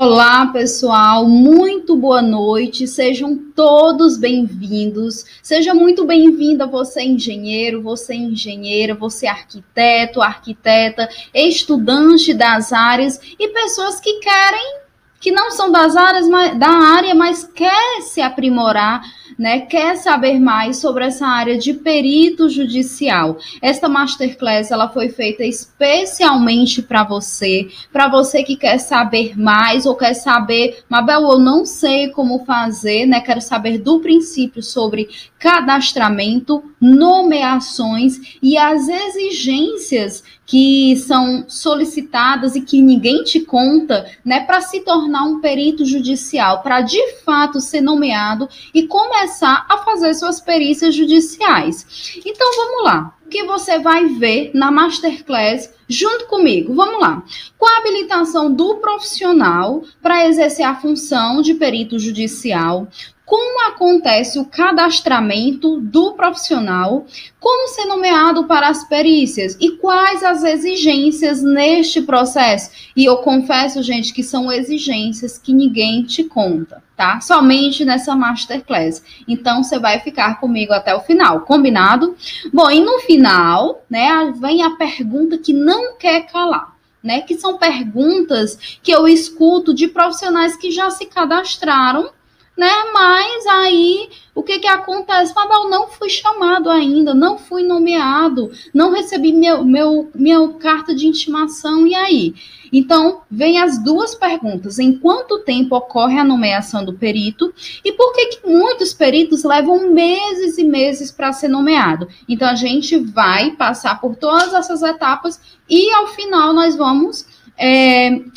Olá, pessoal, muito boa noite, sejam todos bem-vindos. Seja muito bem-vinda você engenheiro, você engenheira, você arquiteto, arquiteta, estudante das áreas e pessoas que não são das áreas, da área, mas quer se aprimorar, né? Quer saber mais sobre essa área de perito judicial. Esta masterclass ela foi feita especialmente para você que quer saber mais ou quer saber, Mabel, eu não sei como fazer, né? Quero saber do princípio sobre cadastramento, nomeações e as exigências que são solicitadas e que ninguém te conta, né, para se tornar um perito judicial, para de fato ser nomeado e começar a fazer suas perícias judiciais. Então vamos lá, o que você vai ver na Masterclass junto comigo? Vamos lá. Com a habilitação do profissional para exercer a função de perito judicial, como acontece o cadastramento do profissional, como ser nomeado para as perícias e quais as exigências neste processo. E eu confesso, gente, que são exigências que ninguém te conta, tá? Somente nessa Masterclass. Então, você vai ficar comigo até o final, combinado? Bom, e no final, né, vem a pergunta que não quer calar. Né, que são perguntas que eu escuto de profissionais que já se cadastraram, né? Mas aí o que acontece? Mabel, não fui chamado ainda, não fui nomeado, não recebi minha carta de intimação, e aí? Então, vem as duas perguntas: em quanto tempo ocorre a nomeação do perito e por que muitos peritos levam meses e meses para ser nomeado? Então, a gente vai passar por todas essas etapas e ao final nós vamos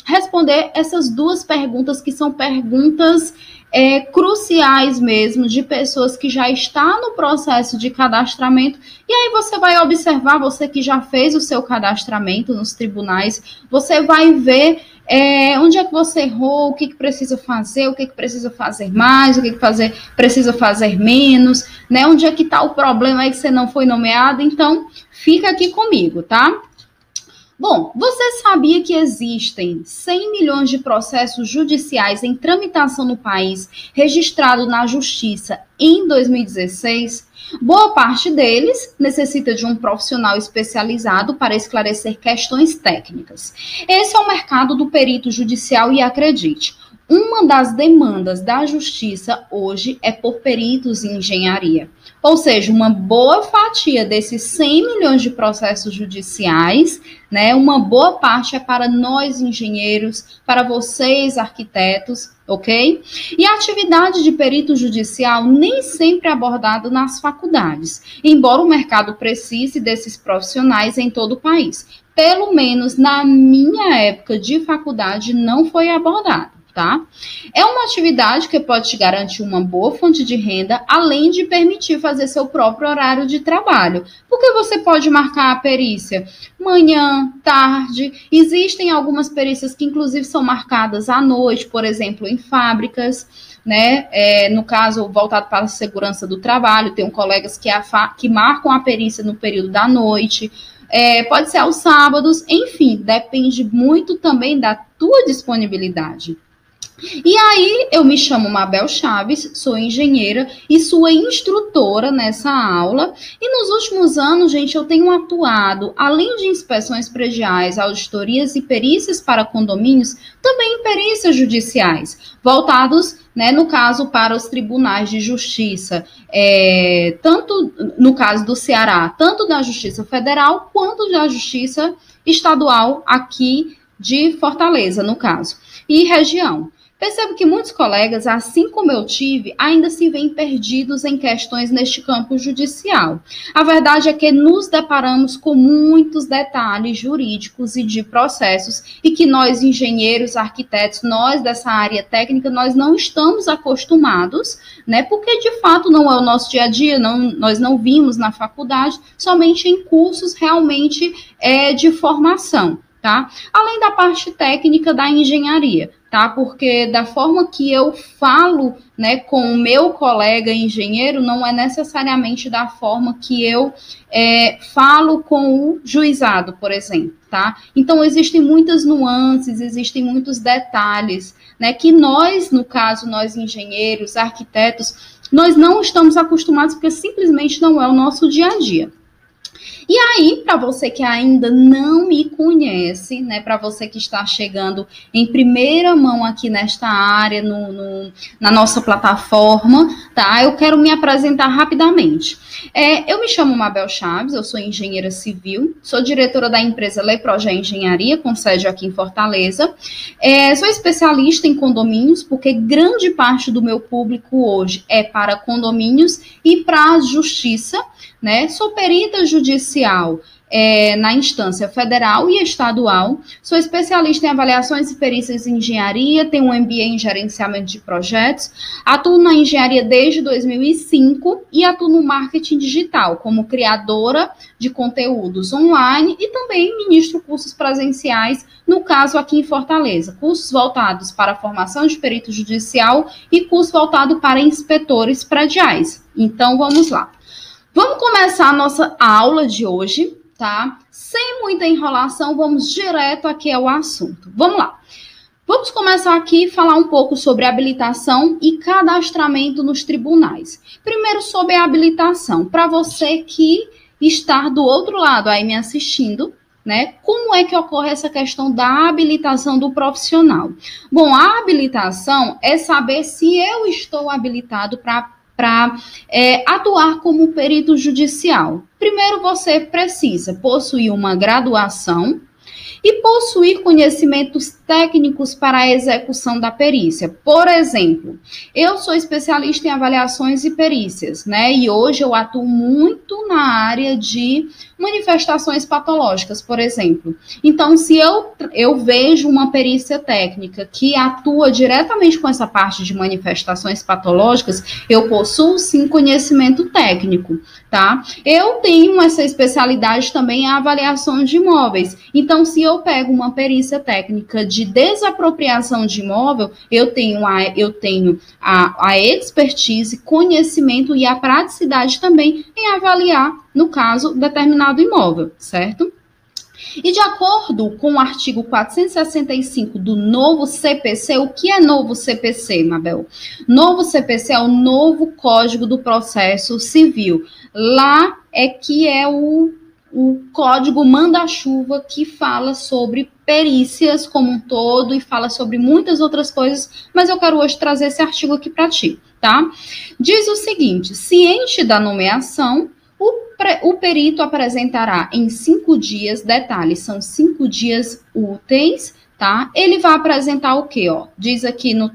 responder essas duas perguntas que são perguntas cruciais mesmo, de pessoas que já estão no processo de cadastramento. E aí você vai observar, você que já fez o seu cadastramento nos tribunais, você vai ver onde é que você errou, o que precisa fazer, o que precisa fazer mais, o que precisa fazer menos, né? Onde é que está o problema aí que você não foi nomeado. Então, fica aqui comigo, tá? Bom, você sabia que existem 100 milhões de processos judiciais em tramitação no país, registrado na Justiça em 2016? Boa parte deles necessita de um profissional especializado para esclarecer questões técnicas. Esse é o mercado do perito judicial e acredite, uma das demandas da Justiça hoje é por peritos em engenharia. Ou seja, uma boa fatia desses 100 milhões de processos judiciais, né, uma boa parte é para nós engenheiros, para vocês arquitetos, ok? E a atividade de perito judicial nem sempre é abordada nas faculdades, embora o mercado precise desses profissionais em todo o país. Pelo menos na minha época de faculdade não foi abordado. Tá? É uma atividade que pode te garantir uma boa fonte de renda, além de permitir fazer seu próprio horário de trabalho. Porque você pode marcar a perícia manhã, tarde. Existem algumas perícias que, inclusive, são marcadas à noite, por exemplo, em fábricas, né? No caso, voltado para a segurança do trabalho, tem colegas que marcam a perícia no período da noite. Pode ser aos sábados, enfim, depende muito também da tua disponibilidade. E aí, eu me chamo Mabel Chaves, sou engenheira e sua instrutora nessa aula. E nos últimos anos, gente, eu tenho atuado, além de inspeções prediais, auditorias e perícias para condomínios, também em perícias judiciais, voltados, né, no caso, para os tribunais de justiça, tanto no caso do Ceará, tanto da Justiça Federal, quanto da Justiça Estadual aqui de Fortaleza, no caso, e região. Percebo que muitos colegas, assim como eu tive, ainda se veem perdidos em questões neste campo judicial. A verdade é que nos deparamos com muitos detalhes jurídicos e de processos e que nós, engenheiros, arquitetos, nós dessa área técnica, nós não estamos acostumados, né? Porque de fato não é o nosso dia a dia, nós não vimos na faculdade, somente em cursos realmente de formação. Tá? Além da parte técnica da engenharia. tá? Porque da forma que eu falo, né, com o meu colega engenheiro, não é necessariamente da forma que eu falo com o juizado, por exemplo, tá? Então, existem muitas nuances, existem muitos detalhes, né, que nós, no caso, nós engenheiros, arquitetos, nós não estamos acostumados porque simplesmente não é o nosso dia a dia. E aí, para você que ainda não me conhece, né, para você que está chegando em primeira mão aqui nesta área, na nossa plataforma, tá? Eu quero me apresentar rapidamente. Eu me chamo Mabel Chaves, eu sou engenheira civil, sou diretora da empresa Leprojet Engenharia, com sede aqui em Fortaleza. Sou especialista em condomínios, porque grande parte do meu público hoje é para condomínios e para a justiça, né? Sou perita judicial na instância federal e estadual, sou especialista em avaliações e perícias em engenharia, tenho um MBA em gerenciamento de projetos, atuo na engenharia desde 2005 e atuo no marketing digital, como criadora de conteúdos online e também ministro cursos presenciais, no caso aqui em Fortaleza, cursos voltados para a formação de perito judicial e curso voltado para inspetores prediais. Então, vamos lá. Vamos começar a nossa aula de hoje, tá? Sem muita enrolação, vamos direto aqui ao assunto. Vamos lá. Vamos começar aqui a falar um pouco sobre habilitação e cadastramento nos tribunais. Primeiro, sobre a habilitação. Para você que está do outro lado aí me assistindo, né? Como é que ocorre essa questão da habilitação do profissional? Bom, a habilitação é saber se eu estou habilitado para atuar como perito judicial. Primeiro, você precisa possuir uma graduação e possuir conhecimentos técnicos para a execução da perícia. Por exemplo, eu sou especialista em avaliações e perícias, né? E hoje eu atuo muito na área de manifestações patológicas, por exemplo. Então, se eu vejo uma perícia técnica que atua diretamente com essa parte de manifestações patológicas, eu possuo sim conhecimento técnico, tá? Eu tenho essa especialidade também em avaliação de imóveis. Então, se eu pego uma perícia técnica de desapropriação de imóvel, eu tenho a expertise, conhecimento e a praticidade também em avaliar, no caso, determinado imóvel, certo? E de acordo com o artigo 465 do novo CPC, o que é novo CPC, Mabel? Novo CPC é o novo Código do Processo Civil. Lá que é o código manda-chuva que fala sobre perícias como um todo e fala sobre muitas outras coisas, mas eu quero hoje trazer esse artigo aqui para ti, tá? Diz o seguinte: ciente da nomeação, o perito apresentará em 5 dias, detalhe, são 5 dias úteis, tá? Ele vai apresentar o quê, ó? Diz aqui no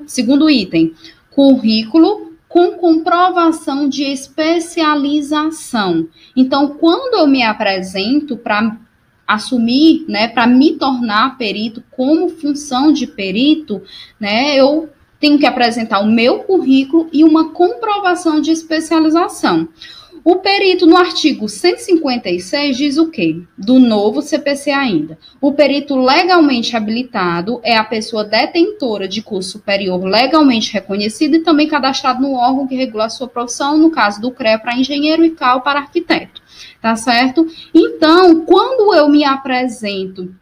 segundo item, currículo com comprovação de especialização. Então, quando eu me apresento para assumir, né, para me tornar perito como função de perito, né, eu tenho que apresentar o meu currículo e uma comprovação de especialização. O perito, no artigo 156, diz o quê? Do novo CPC ainda. O perito legalmente habilitado é a pessoa detentora de curso superior legalmente reconhecido e também cadastrado no órgão que regula a sua profissão, no caso do CREA para engenheiro e CAL para arquiteto. Tá certo? Então, quando eu me apresento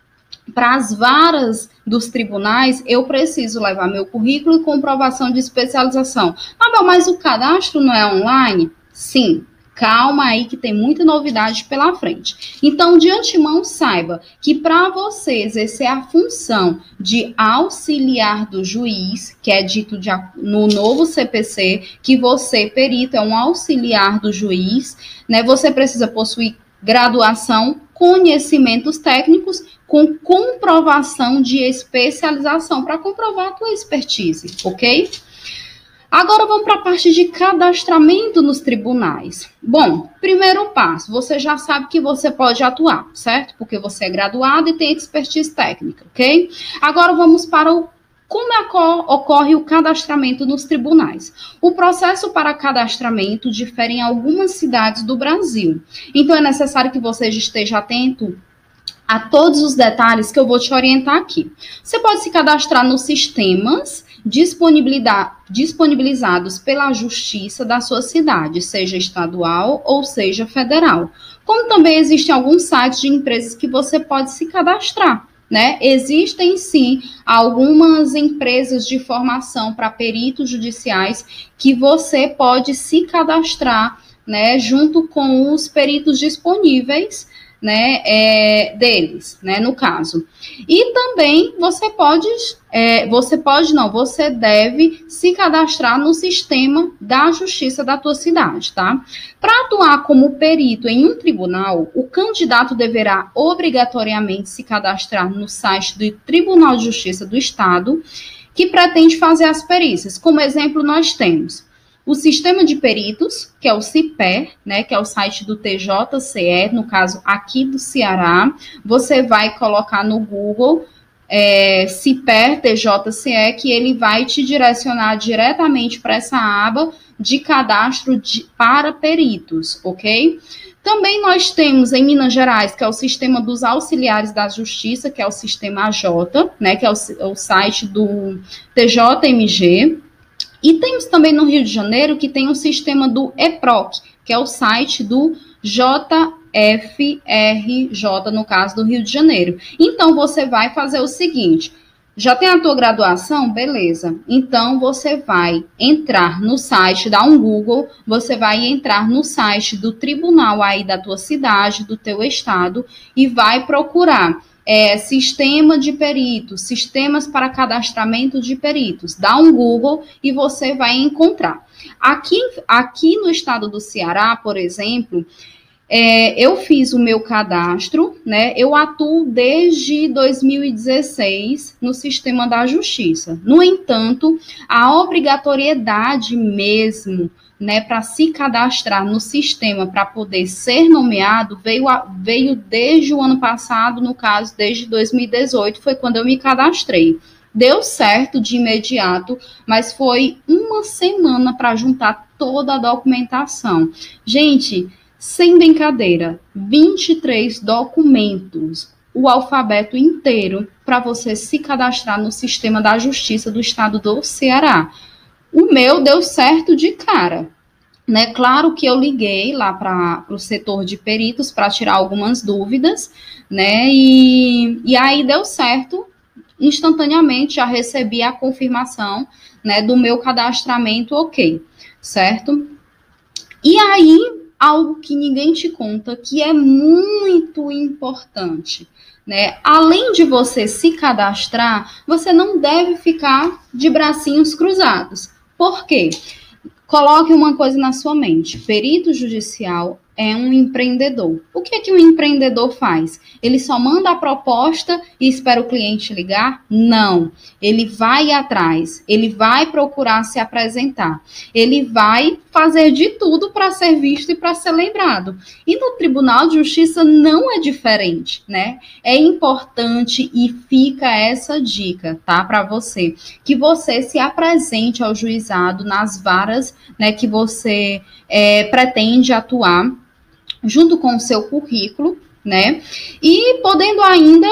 para as varas dos tribunais, eu preciso levar meu currículo e comprovação de especialização. Mas o cadastro não é online? Sim. Calma aí que tem muita novidade pela frente. Então, de antemão, saiba que para você exercer a função de auxiliar do juiz, que é dito no novo CPC, que você, perito, é um auxiliar do juiz, né? Você precisa possuir graduação, conhecimentos técnicos com comprovação de especialização para comprovar a tua expertise, ok? Agora vamos para a parte de cadastramento nos tribunais. Bom, primeiro passo, você já sabe que você pode atuar, certo? Porque você é graduado e tem expertise técnica, ok? Agora vamos para como ocorre o cadastramento nos tribunais. O processo para cadastramento difere em algumas cidades do Brasil. Então é necessário que você esteja atento a todos os detalhes que eu vou te orientar aqui. Você pode se cadastrar nos sistemas disponibilizados pela Justiça da sua cidade, seja estadual ou seja federal. Como também existem alguns sites de empresas que você pode se cadastrar, né? Existem sim algumas empresas de formação para peritos judiciais que você pode se cadastrar, né, junto com os peritos disponíveis, né, deles, né, no caso. E também você deve se cadastrar no sistema da Justiça da tua cidade, tá? Para atuar como perito em um tribunal, o candidato deverá obrigatoriamente se cadastrar no site do Tribunal de Justiça do Estado, que pretende fazer as perícias. Como exemplo, nós temos o Sistema de Peritos, que é o CIPER, né, que é o site do TJCE, no caso aqui do Ceará. Você vai colocar no Google CIPER TJCE, que ele vai te direcionar diretamente para essa aba de cadastro para peritos, ok? Também nós temos em Minas Gerais, que é o Sistema dos Auxiliares da Justiça, que é o Sistema AJ, né, que é o site do TJMG. E temos também no Rio de Janeiro que tem o sistema do EPROC, que é o site do JFRJ, no caso do Rio de Janeiro. Então, você vai fazer o seguinte: já tem a tua graduação? Beleza. Então, você vai entrar no site, dar um Google, você vai entrar no site do tribunal aí da tua cidade, do teu estado, e vai procurar sistema de peritos, sistemas para cadastramento de peritos. Dá um Google e você vai encontrar. Aqui no estado do Ceará, por exemplo, eu fiz o meu cadastro, né? Eu atuo desde 2016 no sistema da Justiça. No entanto, a obrigatoriedade mesmo, né, para se cadastrar no sistema para poder ser nomeado veio desde o ano passado, no caso, desde 2018, foi quando eu me cadastrei. Deu certo de imediato, mas foi uma semana para juntar toda a documentação. Gente, sem brincadeira, 23 documentos, o alfabeto inteiro, para você se cadastrar no sistema da Justiça do Estado do Ceará. O meu deu certo de cara, né? Claro que eu liguei lá para o setor de peritos para tirar algumas dúvidas, né? E aí deu certo, instantaneamente já recebi a confirmação, né, do meu cadastramento, ok, certo? E aí, algo que ninguém te conta, que é muito importante, né? Além de você se cadastrar, você não deve ficar de bracinhos cruzados. Por quê? Coloque uma coisa na sua mente: perito judicial é um empreendedor. O que é que um empreendedor faz? Ele só manda a proposta e espera o cliente ligar? Não. Ele vai atrás, ele vai procurar se apresentar, ele vai fazer de tudo para ser visto e para ser lembrado. E no Tribunal de Justiça não é diferente, né? É importante e fica essa dica, tá? Para você, que você se apresente ao juizado nas varas, né, que você pretende atuar, junto com o seu currículo, né? E podendo ainda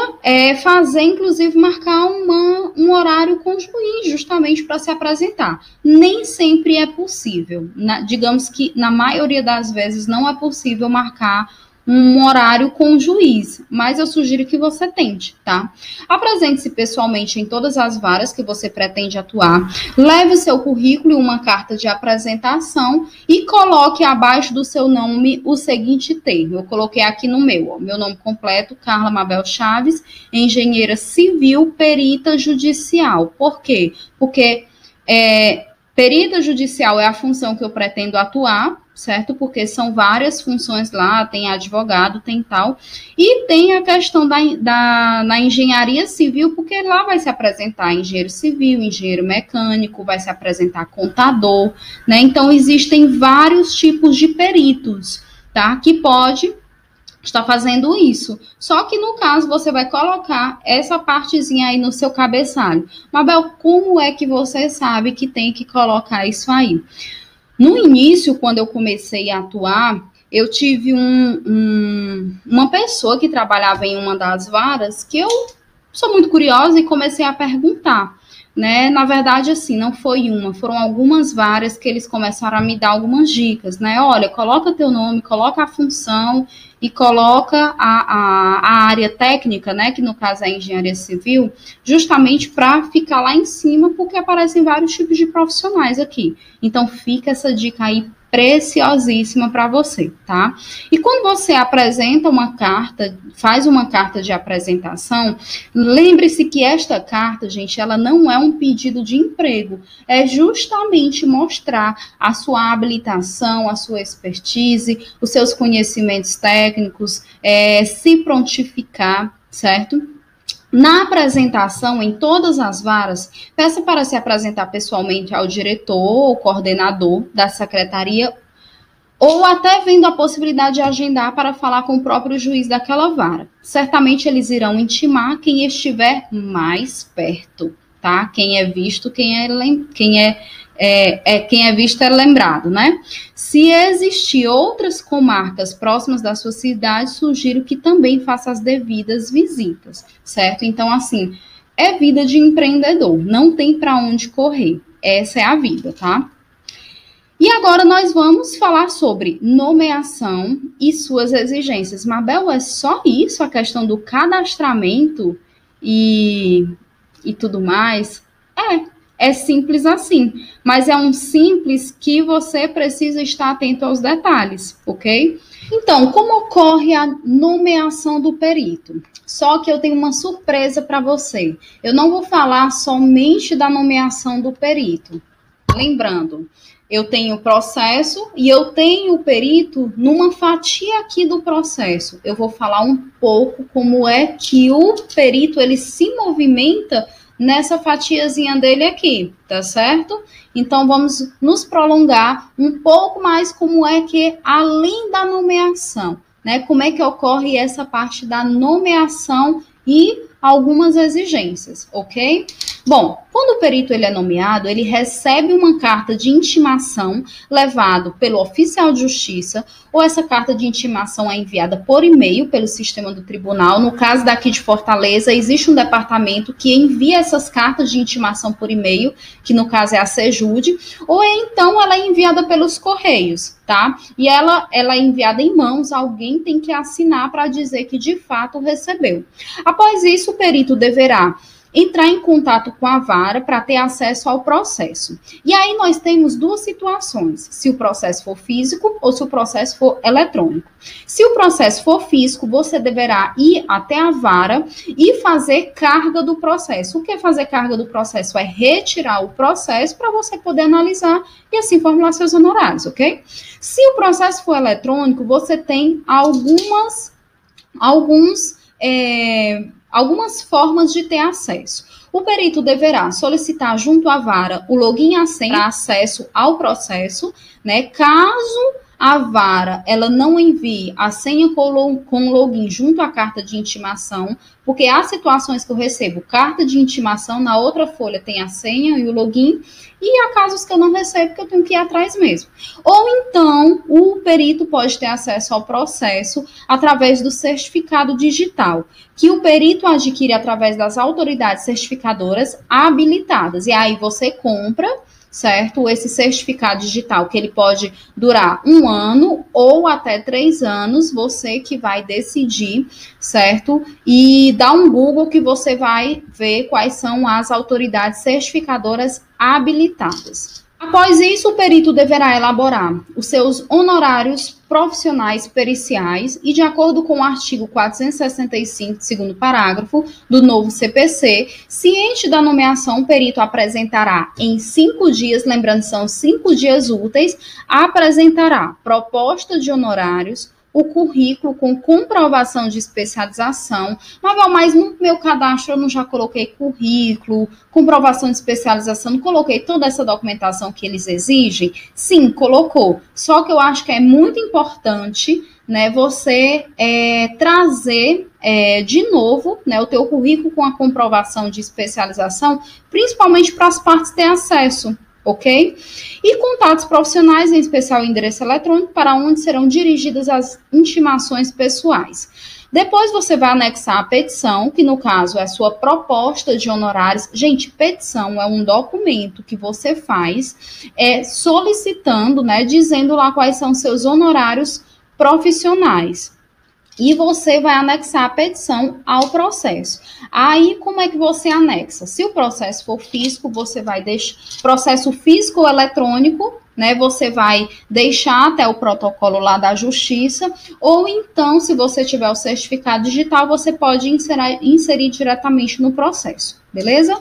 fazer, inclusive, marcar um horário com o juiz, justamente para se apresentar. Nem sempre é possível. Digamos que, na maioria das vezes, não é possível marcar um horário com o juiz, mas eu sugiro que você tente, tá? Apresente-se pessoalmente em todas as varas que você pretende atuar, leve o seu currículo e uma carta de apresentação e coloque abaixo do seu nome o seguinte termo. Eu coloquei aqui no meu nome completo: Carla Mabel Chaves, engenheira civil, perita judicial. Por quê? Porque perita judicial é a função que eu pretendo atuar, certo? Porque são várias funções lá, tem advogado, tem tal. E tem a questão na engenharia civil, porque lá vai se apresentar engenheiro civil, engenheiro mecânico, vai se apresentar contador, né? Então, existem vários tipos de peritos, tá? Que pode estar fazendo isso. Só que, no caso, você vai colocar essa partezinha aí no seu cabeçalho. Mabel, como é que você sabe que tem que colocar isso aí? No início, quando eu comecei a atuar, eu tive uma pessoa que trabalhava em uma das varas que eu sou muito curiosa e comecei a perguntar, né? Na verdade, assim, não foi uma, foram algumas varas que eles começaram a me dar algumas dicas, né? Olha, coloca teu nome, coloca a função e coloca a área técnica, né? Que no caso é a engenharia civil, justamente para ficar lá em cima, porque aparecem vários tipos de profissionais aqui. Então, fica essa dica aí preciosíssima para você, tá? E quando você apresenta uma carta, faz uma carta de apresentação, lembre-se que esta carta, gente, ela não é um pedido de emprego, é justamente mostrar a sua habilitação, a sua expertise, os seus conhecimentos técnicos, se prontificar, certo? Na apresentação, em todas as varas, peça para se apresentar pessoalmente ao diretor ou coordenador da secretaria, ou até vendo a possibilidade de agendar para falar com o próprio juiz daquela vara. Certamente eles irão intimar quem estiver mais perto, tá? Quem é visto, quem é visto é lembrado, né? Se existir outras comarcas próximas da sua cidade, sugiro que também faça as devidas visitas, certo? Então, assim, é vida de empreendedor, não tem para onde correr. Essa é a vida, tá? E agora nós vamos falar sobre nomeação e suas exigências. Mabel, é só isso, a questão do cadastramento e tudo mais? É simples assim, mas é um simples que você precisa estar atento aos detalhes, ok? Então, como ocorre a nomeação do perito? Só que eu tenho uma surpresa para você. Eu não vou falar somente da nomeação do perito. Lembrando, eu tenho o processo e eu tenho o perito numa fatia aqui do processo. Eu vou falar um pouco como é que o perito ele se movimenta nessa fatiazinha dele aqui, tá certo? Então, vamos nos prolongar um pouco mais como é que, além da nomeação, né? Como é que ocorre essa parte da nomeação e algumas exigências, ok? Bom, quando o perito ele é nomeado, ele recebe uma carta de intimação levado pelo oficial de justiça, ou essa carta de intimação é enviada por e-mail pelo sistema do tribunal. No caso daqui de Fortaleza, existe um departamento que envia essas cartas de intimação por e-mail, que no caso é a Sejude, ou então ela é enviada pelos correios, tá? E ela é enviada em mãos, alguém tem que assinar para dizer que de fato recebeu. Após isso, o perito deverá entrar em contato com a vara para ter acesso ao processo. E aí nós temos duas situações, se o processo for físico ou se o processo for eletrônico. Se o processo for físico, você deverá ir até a vara e fazer carga do processo. O que é fazer carga do processo? É retirar o processo para você poder analisar e assim formular seus honorários, ok? Se o processo for eletrônico, você tem algumas formas de ter acesso. O perito deverá solicitar junto à vara o login e a senha para acesso ao processo, né? Caso a vara ela não envie a senha com login junto à carta de intimação, porque há situações que eu recebo carta de intimação, na outra folha tem a senha e o login, e há casos que eu não recebo que eu tenho que ir atrás mesmo. Ou então, o perito pode ter acesso ao processo através do certificado digital, que o perito adquire através das autoridades certificadoras habilitadas. E aí você compra, certo? Esse certificado digital, que ele pode durar 1 ano ou até 3 anos, você que vai decidir, certo? E dá um Google que você vai ver quais são as autoridades certificadoras habilitadas. Após isso, o perito deverá elaborar os seus honorários profissionais periciais e, de acordo com o artigo 465, segundo parágrafo do novo CPC, ciente da nomeação, o perito apresentará em 5 dias, lembrando, são 5 dias úteis, apresentará proposta de honorários, o currículo com comprovação de especialização. Mas no meu cadastro eu não já coloquei currículo, comprovação de especialização, não coloquei toda essa documentação que eles exigem? Sim, colocou. Só que eu acho que é muito importante, né, você trazer de novo, né, o teu currículo com a comprovação de especialização, principalmente para as partes ter acesso, ok? E contatos profissionais, em especial o endereço eletrônico, para onde serão dirigidas as intimações pessoais. Depois você vai anexar a petição, que no caso é a sua proposta de honorários. Gente, petição é um documento que você faz solicitando, né, dizendo lá quais são seus honorários profissionais. E você vai anexar a petição ao processo. Aí, como é que você anexa? Se o processo for físico, você vai deixar processo físico ou eletrônico, né? Você vai deixar até o protocolo lá da justiça, ou então, se você tiver o certificado digital, você pode inserir diretamente no processo, beleza?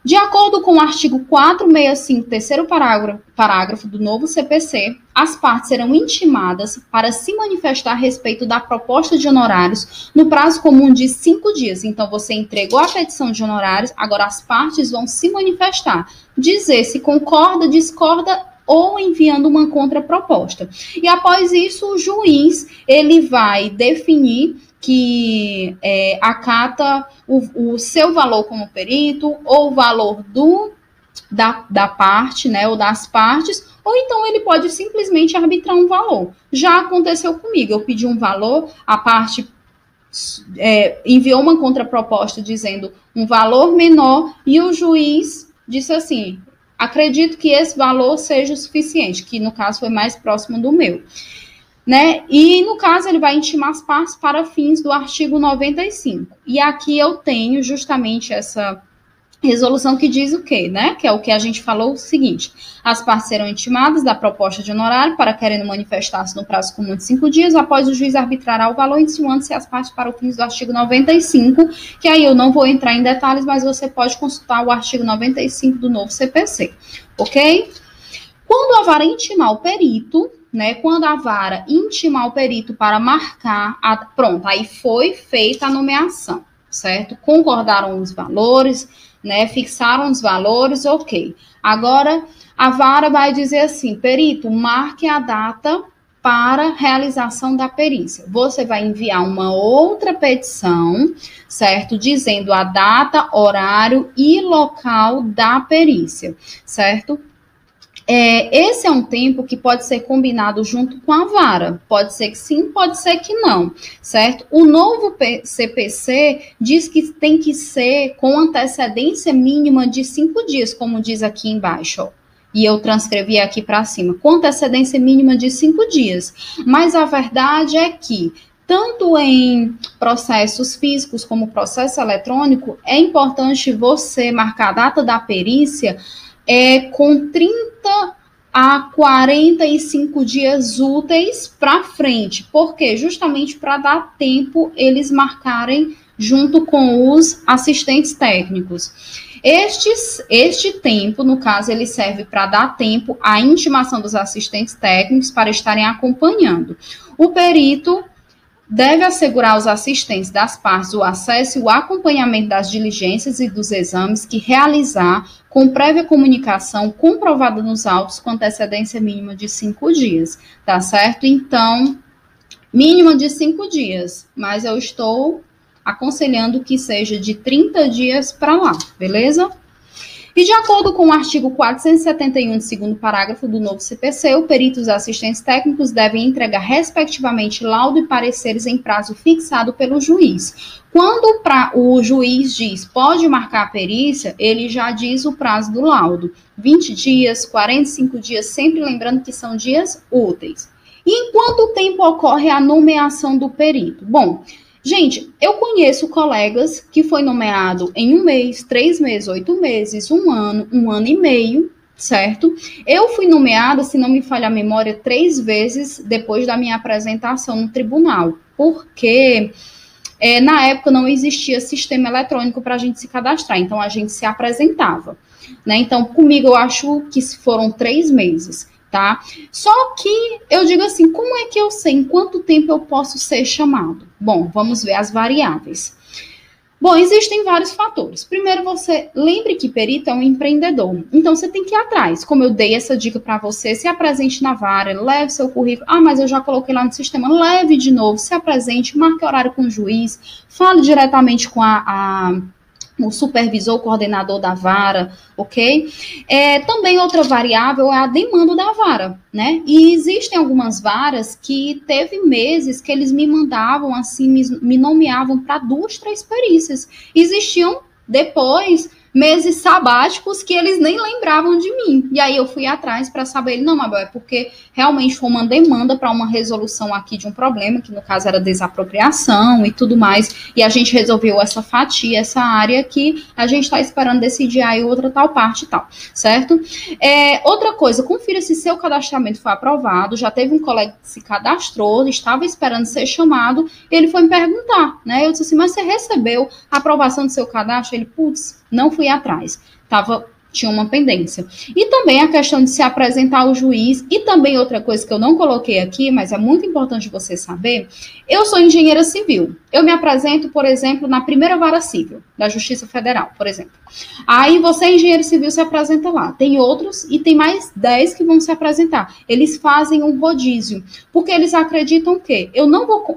De acordo com o artigo 465, terceiro parágrafo do novo CPC, as partes serão intimadas para se manifestar a respeito da proposta de honorários no prazo comum de 5 dias. Então, você entregou a petição de honorários, agora as partes vão se manifestar, dizer se concorda, discorda ou enviando uma contraproposta. E após isso, o juiz ele vai definir que acata o seu valor como perito, ou o valor da parte, né, ou das partes, ou então ele pode simplesmente arbitrar um valor. Já aconteceu comigo, eu pedi um valor, a parte enviou uma contraproposta dizendo um valor menor, e o juiz disse assim, acredito que esse valor seja o suficiente, que no caso foi mais próximo do meu. Né? E, no caso, ele vai intimar as partes para fins do artigo 95. E aqui eu tenho justamente essa resolução que diz o quê, né? Que é o que a gente falou, o seguinte: as partes serão intimadas da proposta de honorário para querendo manifestar-se no prazo comum de 5 dias, após o juiz arbitrará o valor, insinuando-se as partes para o fins do artigo 95, que aí eu não vou entrar em detalhes, mas você pode consultar o artigo 95 do novo CPC, ok? Quando a vara intimar o perito, né, quando a vara intimar o perito para marcar, pronto, aí foi feita a nomeação, certo? Concordaram os valores, né, fixaram os valores, ok. Agora, a vara vai dizer assim, perito, marque a data para realização da perícia. Você vai enviar uma outra petição, certo? Dizendo a data, horário e local da perícia, certo? Esse é um tempo que pode ser combinado junto com a vara. Pode ser que sim, pode ser que não, certo? O novo CPC diz que tem que ser com antecedência mínima de 5 dias, como diz aqui embaixo, ó. E eu transcrevi aqui para cima, com antecedência mínima de 5 dias. Mas a verdade é que tanto em processos físicos como processo eletrônico, é importante você marcar a data da perícia com 30 a 45 dias úteis para frente. Por quê? Justamente para dar tempo eles marcarem junto com os assistentes técnicos. Este tempo, no caso, ele serve para dar tempo à intimação dos assistentes técnicos para estarem acompanhando. O perito deve assegurar aos assistentes das partes o acesso e o acompanhamento das diligências e dos exames que realizar com prévia comunicação comprovada nos autos com antecedência mínima de 5 dias, tá certo? Então, mínima de 5 dias, mas eu estou aconselhando que seja de 30 dias para lá, beleza? E de acordo com o artigo 471, segundo parágrafo do novo CPC, o perito e os assistentes técnicos devem entregar, respectivamente, laudo e pareceres em prazo fixado pelo juiz. Quando o juiz diz pode marcar a perícia, ele já diz o prazo do laudo. 20 dias, 45 dias, sempre lembrando que são dias úteis. E em quanto tempo ocorre a nomeação do perito? Bom, gente, eu conheço colegas que foi nomeado em 1 mês, 3 meses, 8 meses, 1 ano e meio, certo? Eu fui nomeada, se não me falha a memória, 3 vezes depois da minha apresentação no tribunal, porque na época não existia sistema eletrônico para a gente se cadastrar, então a gente se apresentava, né? Então, comigo eu acho que foram 3 meses. Tá? Só que eu digo assim, como é que eu sei em quanto tempo eu posso ser chamado? Bom, vamos ver as variáveis. Bom, existem vários fatores. Primeiro, você lembre que perito é um empreendedor. Então, você tem que ir atrás. Como eu dei essa dica para você, se apresente na vara, leve seu currículo. Ah, mas eu já coloquei lá no sistema. Leve de novo, se apresente, marque horário com o juiz, fale diretamente com o supervisor, o coordenador da vara, ok? Também outra variável é a demanda da vara, né? E existem algumas varas que teve meses que eles me mandavam, assim, me nomeavam para 2, 3 perícias. Existiam depois meses sabáticos que eles nem lembravam de mim. E aí eu fui atrás para saber, não, Mabel, é porque realmente foi uma demanda para uma resolução aqui de um problema, que no caso era desapropriação e tudo mais, e a gente resolveu essa fatia, essa área que a gente está esperando decidir aí outra tal parte e tal, certo? Outra coisa, confira se seu cadastramento foi aprovado. Já teve um colega que se cadastrou, estava esperando ser chamado, e ele foi me perguntar, né? Eu disse assim, mas você recebeu a aprovação do seu cadastro? Ele, putz, não fui atrás, tinha uma pendência. E também a questão de se apresentar ao juiz, e também outra coisa que eu não coloquei aqui, mas é muito importante você saber, eu sou engenheira civil, eu me apresento, por exemplo, na primeira vara civil, da Justiça Federal, por exemplo. Aí você, engenheiro civil, se apresenta lá, tem outros, e tem mais 10 que vão se apresentar. Eles fazem um rodízio, porque eles acreditam que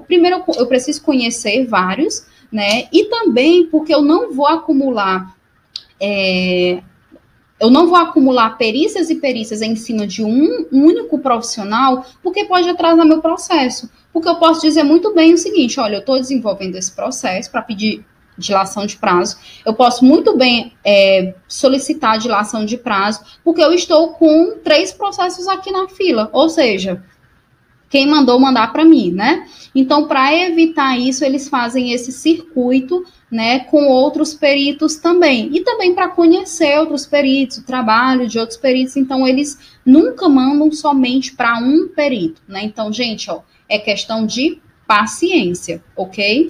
primeiro eu preciso conhecer vários, né, e também porque eu não vou acumular perícias e perícias em cima de um único profissional, porque pode atrasar meu processo. Porque eu posso dizer muito bem o seguinte, olha, eu estou desenvolvendo esse processo para pedir dilação de prazo, eu posso muito bem solicitar dilação de prazo, porque eu estou com 3 processos aqui na fila, ou seja, quem mandou mandar para mim, né? Então, para evitar isso, eles fazem esse circuito, né, com outros peritos também. E também para conhecer outros peritos, o trabalho de outros peritos. Então, eles nunca mandam somente para um perito, né? Então, gente, ó, é questão de paciência, ok?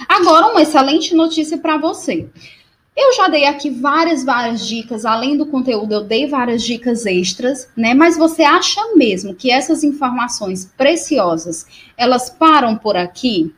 Agora, uma excelente notícia para você. Eu já dei aqui várias dicas, além do conteúdo, eu dei várias dicas extras, né? Mas você acha mesmo que essas informações preciosas, elas param por aqui?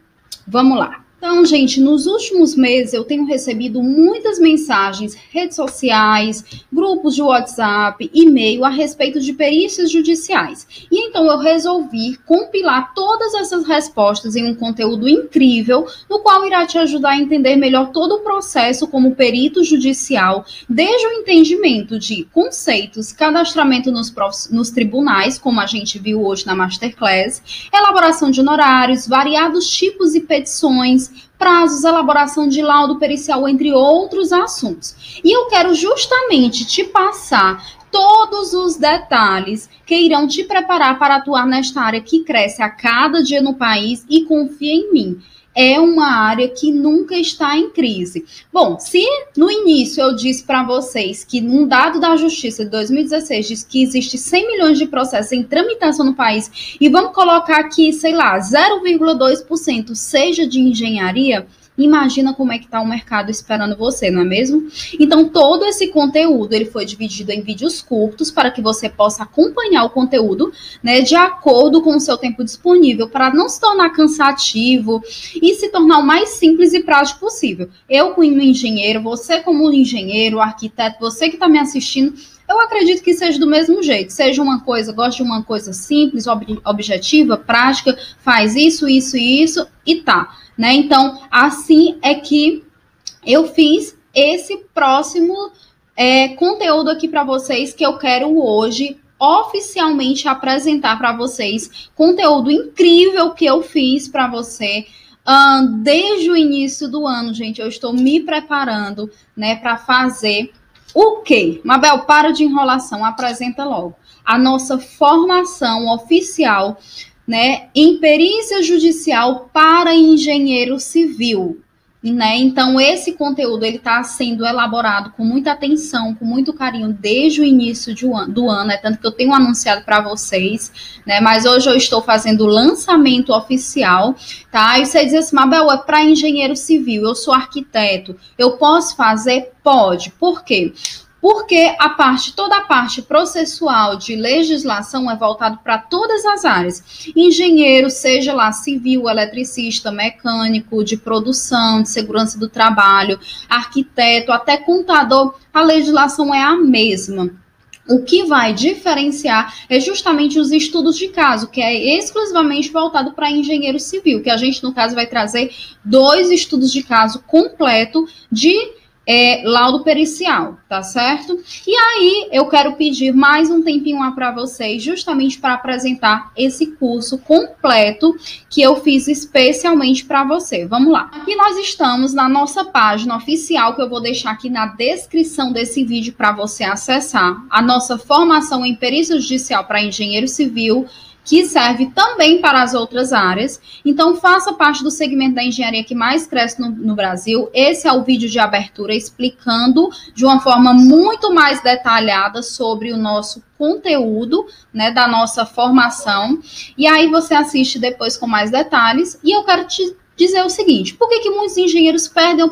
Vamos lá. Então, gente, nos últimos meses eu tenho recebido muitas mensagens, redes sociais, grupos de WhatsApp, e-mail a respeito de perícias judiciais. E então eu resolvi compilar todas essas respostas em um conteúdo incrível, no qual irá te ajudar a entender melhor todo o processo como perito judicial, desde o entendimento de conceitos, cadastramento nos tribunais, como a gente viu hoje na Masterclass, elaboração de honorários, variados tipos e petições, prazos, elaboração de laudo pericial, entre outros assuntos. E eu quero justamente te passar todos os detalhes que irão te preparar para atuar nesta área que cresce a cada dia no país, e confia em mim. É uma área que nunca está em crise. Bom, se no início eu disse para vocês que um dado da Justiça de 2016 diz que existe 100 milhões de processos em tramitação no país, e vamos colocar aqui, sei lá, 0,2% seja de engenharia, imagina como é que está o mercado esperando você, não é mesmo? Então, todo esse conteúdo, ele foi dividido em vídeos curtos para que você possa acompanhar o conteúdo, né, de acordo com o seu tempo disponível, para não se tornar cansativo e se tornar o mais simples e prático possível. Eu, como engenheiro, você como engenheiro, arquiteto, você que está me assistindo, eu acredito que seja do mesmo jeito. Seja uma coisa, gosta de uma coisa simples, objetiva, prática, faz isso, isso e isso e tá. Né? Então, assim é que eu fiz esse próximo conteúdo aqui para vocês, que eu quero hoje oficialmente apresentar para vocês. Conteúdo incrível que eu fiz para você desde o início do ano, gente. Eu estou me preparando, né, para fazer o quê? Mabel, para de enrolação, apresenta logo. A nossa formação oficial, né, em perícia judicial para engenheiro civil, né? Então, esse conteúdo ele está sendo elaborado com muita atenção, com muito carinho, desde o início do ano, tanto que eu tenho anunciado para vocês, né? Mas hoje eu estou fazendo o lançamento oficial, tá? E você diz assim, Mabel, é para engenheiro civil, eu sou arquiteto, eu posso fazer? Pode. Por quê? Porque toda a parte processual de legislação é voltado para todas as áreas. Engenheiro, seja lá civil, eletricista, mecânico, de produção, de segurança do trabalho, arquiteto, até contador, a legislação é a mesma. O que vai diferenciar é justamente os estudos de caso, que é exclusivamente voltado para engenheiro civil, que a gente, no caso, vai trazer 2 estudos de caso completo de laudo pericial, tá certo? E aí, eu quero pedir mais um tempinho lá para vocês, justamente para apresentar esse curso completo que eu fiz especialmente para você. Vamos lá. Aqui nós estamos na nossa página oficial, que eu vou deixar aqui na descrição desse vídeo para você acessar. A nossa formação em perícia judicial para engenheiro civil, que serve também para as outras áreas. Então, faça parte do segmento da engenharia que mais cresce no Brasil. Esse é o vídeo de abertura explicando de uma forma muito mais detalhada sobre o nosso conteúdo, né, da nossa formação. E aí você assiste depois com mais detalhes. E eu quero te dizer o seguinte: por que muitos engenheiros perdem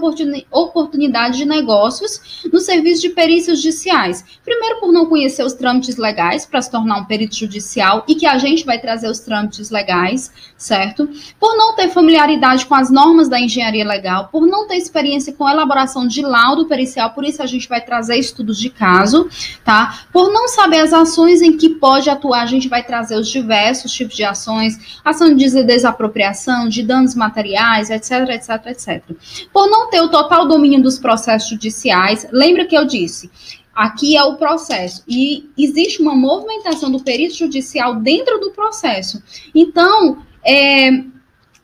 oportunidade de negócios no serviço de perícias judiciais? Primeiro, por não conhecer os trâmites legais para se tornar um perito judicial, e que a gente vai trazer os trâmites legais, certo? Por não ter familiaridade com as normas da engenharia legal, por não ter experiência com elaboração de laudo pericial, por isso a gente vai trazer estudos de caso, tá? Por não saber as ações em que pode atuar, a gente vai trazer os diversos tipos de ações, ação de desapropriação, de danos materiais, etc, etc, etc. Por não ter o total domínio dos processos judiciais, lembra que eu disse, aqui é o processo, e existe uma movimentação do perito judicial dentro do processo. Então,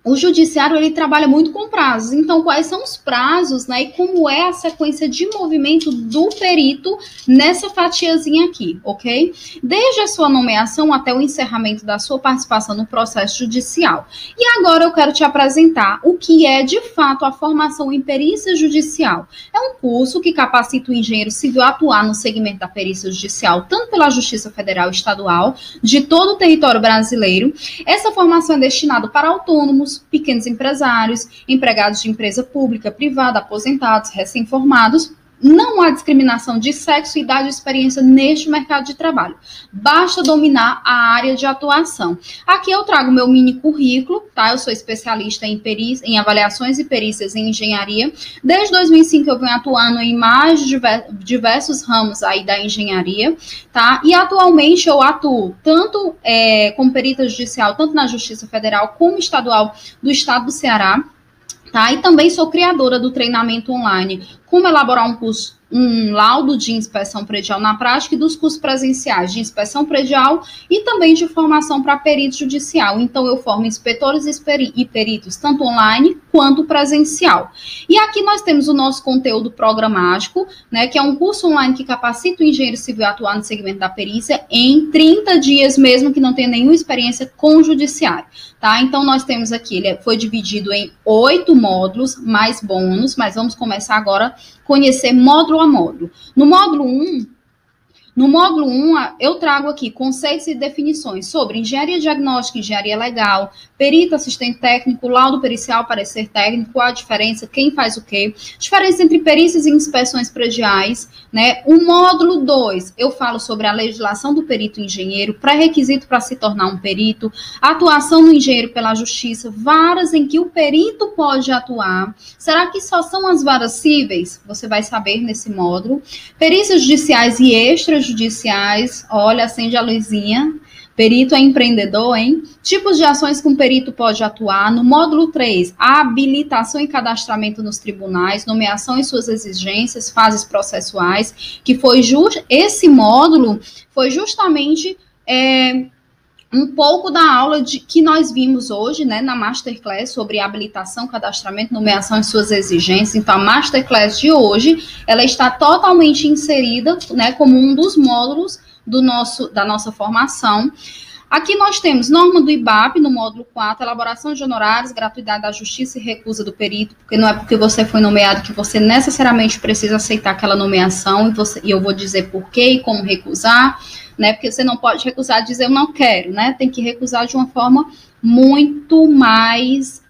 o judiciário, ele trabalha muito com prazos. Então, quais são os prazos, né? E como é a sequência de movimento do perito nessa fatiazinha aqui, ok? Desde a sua nomeação até o encerramento da sua participação no processo judicial. E agora eu quero te apresentar o que é, de fato, a formação em perícia judicial. É um curso que capacita o engenheiro civil a atuar no segmento da perícia judicial, tanto pela Justiça Federal e Estadual, de todo o território brasileiro. Essa formação é destinada para autônomos, pequenos empresários, empregados de empresa pública, privada, aposentados, recém-formados. Não há discriminação de sexo, idade ou experiência neste mercado de trabalho. Basta dominar a área de atuação. Aqui eu trago meu mini currículo, tá? Eu sou especialista em avaliações e perícias em engenharia. Desde 2005 eu venho atuando em mais diversos ramos aí da engenharia, tá? E atualmente eu atuo tanto como perita judicial, tanto na Justiça Federal como estadual do estado do Ceará. Tá? E também sou criadora do treinamento online, como elaborar um laudo de inspeção predial na prática, e dos cursos presenciais de inspeção predial e também de formação para perito judicial. Então, eu formo inspetores e peritos, tanto online quanto presencial. E aqui nós temos o nosso conteúdo programático, né, que é um curso online que capacita o engenheiro civil a atuar no segmento da perícia em 30 dias, mesmo que não tenha nenhuma experiência com o judiciário. Tá? Então, nós temos aqui, ele foi dividido em 8 módulos, mais bônus, mas vamos começar agora a conhecer módulo a módulo. No módulo 1, eu trago aqui conceitos e definições sobre engenharia diagnóstica, engenharia legal, perito, assistente técnico, laudo pericial, parecer técnico, qual a diferença, quem faz o quê, diferença entre perícias e inspeções prediais, né? O módulo 2, eu falo sobre a legislação do perito engenheiro, pré-requisito para se tornar um perito, atuação do engenheiro pela justiça, varas em que o perito pode atuar. Será que só são as varas cíveis? Você vai saber nesse módulo. Perícias judiciais e extrajudiciais, olha, acende a luzinha. Perito é empreendedor, hein? Tipos de ações que um perito pode atuar. No módulo 3, a habilitação e cadastramento nos tribunais, nomeação e suas exigências, fases processuais, que foi esse módulo foi justamente um pouco da aula que nós vimos hoje, né, na Masterclass, sobre habilitação, cadastramento, nomeação e suas exigências. Então, a Masterclass de hoje, ela está totalmente inserida, né, como um dos módulos da nossa formação. Aqui nós temos norma do IBAP, no módulo 4, elaboração de honorários, gratuidade da justiça e recusa do perito, porque não é porque você foi nomeado que você necessariamente precisa aceitar aquela nomeação, e eu vou dizer por quê e como recusar, né? Porque você não pode recusar e dizer eu não quero, né? Tem que recusar de uma forma muito mais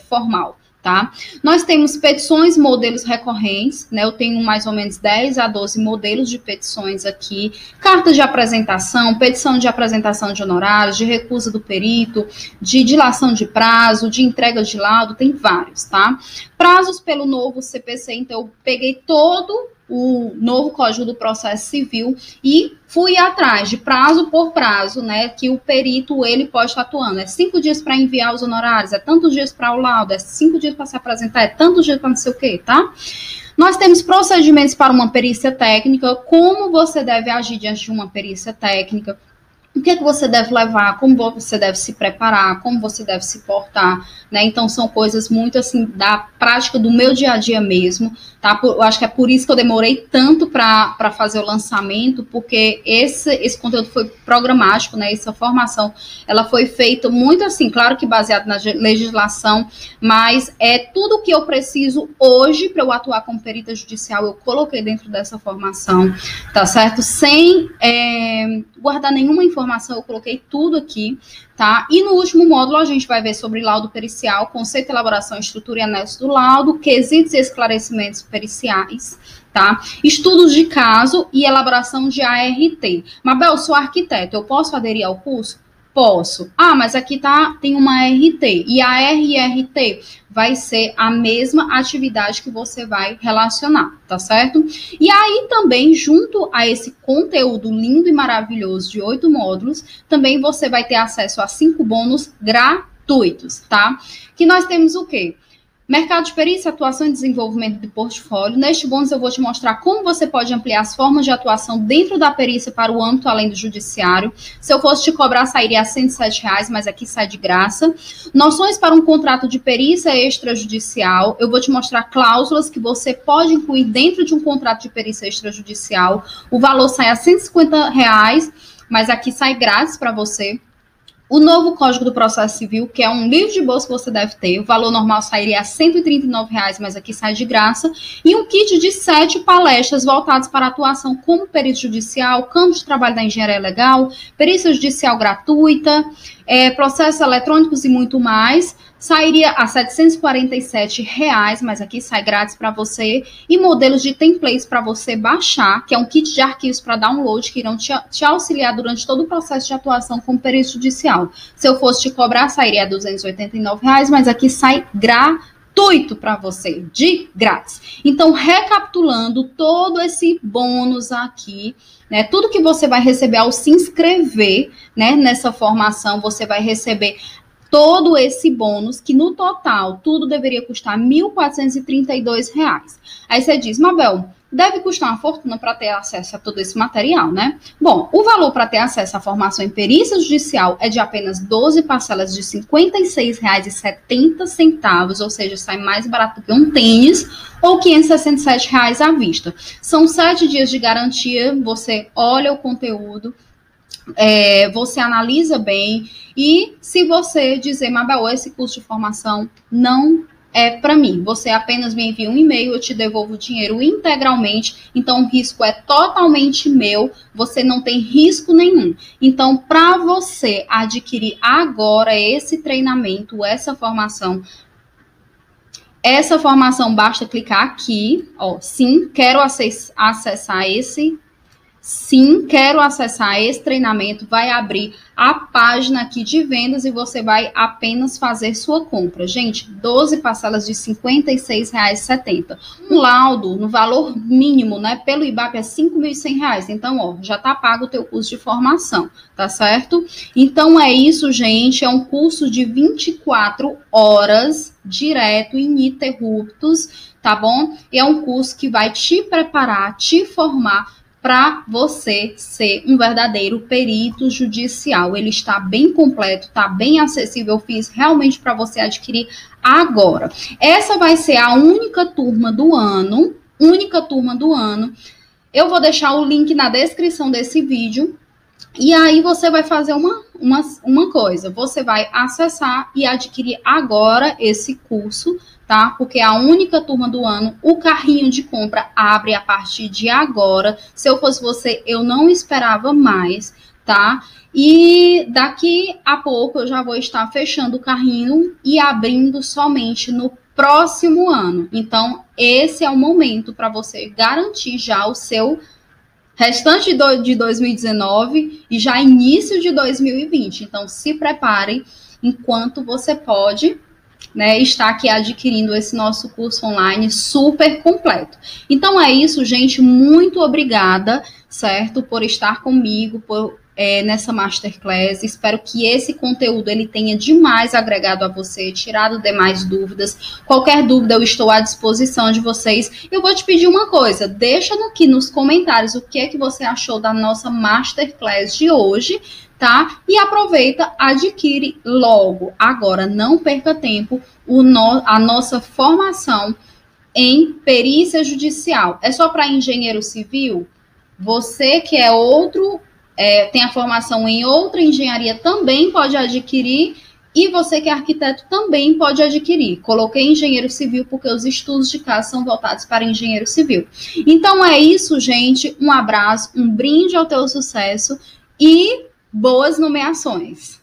formal. Tá? Nós temos petições, modelos recorrentes, né? Eu tenho mais ou menos 10 a 12 modelos de petições aqui, cartas de apresentação, petição de apresentação de honorários, de recusa do perito, de dilação de prazo, de entrega de laudo, tem vários, tá? Prazos pelo novo CPC, então eu peguei todo o novo Código do Processo Civil e fui atrás de prazo por prazo, né, que o perito ele pode estar atuando. É 5 dias para enviar os honorários, é tantos dias para o laudo, é 5 dias para se apresentar, é tantos dias para não sei o quê, tá? Nós temos procedimentos para uma perícia técnica, como você deve agir diante de uma perícia técnica, o que é que você deve levar, como você deve se preparar, como você deve se portar, né? Então, são coisas muito, assim, da prática do meu dia a dia mesmo, tá? Eu acho que é por isso que eu demorei tanto para fazer o lançamento, porque esse conteúdo foi programático, né? Essa formação, ela foi feita muito, assim, claro que baseado na legislação, mas é tudo que eu preciso hoje para eu atuar como perita judicial, eu coloquei dentro dessa formação, tá certo? Sem guardar nenhuma informação, eu coloquei tudo aqui, tá? E no último módulo a gente vai ver sobre laudo pericial, conceito, elaboração, estrutura e anexo do laudo, quesitos e esclarecimentos periciais, tá? Estudos de caso e elaboração de ART. Mabel, sou arquiteto, eu posso aderir ao curso? Posso. Ah, mas aqui tem uma ART. E a ART vai ser a mesma atividade que você vai relacionar, tá certo? E aí também, junto a esse conteúdo lindo e maravilhoso de 8 módulos, também você vai ter acesso a 5 bônus gratuitos, tá? Que nós temos o quê? Mercado de perícia, atuação e desenvolvimento de portfólio. Neste bônus eu vou te mostrar como você pode ampliar as formas de atuação dentro da perícia para o âmbito além do judiciário. Se eu fosse te cobrar, sairia a R$107, mas aqui sai de graça. Noções para um contrato de perícia extrajudicial. Eu vou te mostrar cláusulas que você pode incluir dentro de um contrato de perícia extrajudicial. O valor sai a R$150, mas aqui sai grátis para você. O novo Código do Processo Civil, que é um livro de bolsa que você deve ter. O valor normal sairia a R$139, mas aqui sai de graça. E um kit de 7 palestras voltadas para atuação como perito judicial, campo de trabalho da engenharia legal, perícia judicial gratuita, processos eletrônicos e muito mais. Sairia a R$747, mas aqui sai grátis para você. E modelos de templates para você baixar, que é um kit de arquivos para download, que irão te auxiliar durante todo o processo de atuação como perito judicial. Se eu fosse te cobrar, sairia a R$289, mas aqui sai gratuito para você, de grátis. Então, recapitulando todo esse bônus aqui, né, tudo que você vai receber ao se inscrever, né, nessa formação, você vai receber todo esse bônus, que no total tudo deveria custar R$1.432. Aí você diz, Mabel, deve custar uma fortuna para ter acesso a todo esse material, né? Bom, o valor para ter acesso à formação em perícia judicial é de apenas 12 parcelas de R$56,70, ou seja, sai mais barato do que um tênis, ou R$567 à vista. São 7 dias de garantia, você olha o conteúdo, você analisa bem, e se você dizer, Mabel, esse curso de formação não é para mim, você apenas me envia um e-mail, eu te devolvo o dinheiro integralmente, então o risco é totalmente meu, você não tem risco nenhum. Então, para você adquirir agora esse treinamento, essa formação, basta clicar aqui, ó, sim, quero acessar esse treinamento, vai abrir a página aqui de vendas e você vai apenas fazer sua compra. Gente, 12 parcelas de R$56,70. Um laudo no valor mínimo, né, pelo IBAP é R$5.100. Então, ó, já tá pago o teu curso de formação, tá certo? Então, é isso, gente. É um curso de 24 horas, direto, ininterruptos, tá bom? E é um curso que vai te preparar, te formar para você ser um verdadeiro perito judicial. Ele está bem completo, está bem acessível, eu fiz realmente para você adquirir agora. Essa vai ser a única turma do ano, Eu vou deixar o link na descrição desse vídeo, e aí você vai fazer uma coisa, você vai acessar e adquirir agora esse curso, tá? Porque é a única turma do ano, o carrinho de compra abre a partir de agora. Se eu fosse você, eu não esperava mais, tá? E daqui a pouco eu já vou estar fechando o carrinho e abrindo somente no próximo ano. Então, esse é o momento para você garantir já o seu restante de 2019 e já início de 2020. Então, se preparem enquanto você pode, né, está aqui adquirindo esse nosso curso online super completo. Então é isso, gente, muito obrigada, certo, por estar comigo, nessa Masterclass. Espero que esse conteúdo ele tenha demais agregado a você, tirado demais dúvidas. Qualquer dúvida eu estou à disposição de vocês. Eu vou te pedir uma coisa, deixa aqui nos comentários o que é que você achou da nossa Masterclass de hoje, tá? E aproveita, adquire logo. Agora, não perca tempo, a nossa formação em perícia judicial. É só para engenheiro civil? Você que é tem a formação em outra engenharia também pode adquirir, e você que é arquiteto também pode adquirir. Coloquei engenheiro civil porque os estudos de caso são voltados para engenheiro civil. Então é isso, gente. Um abraço, um brinde ao teu sucesso e boas nomeações.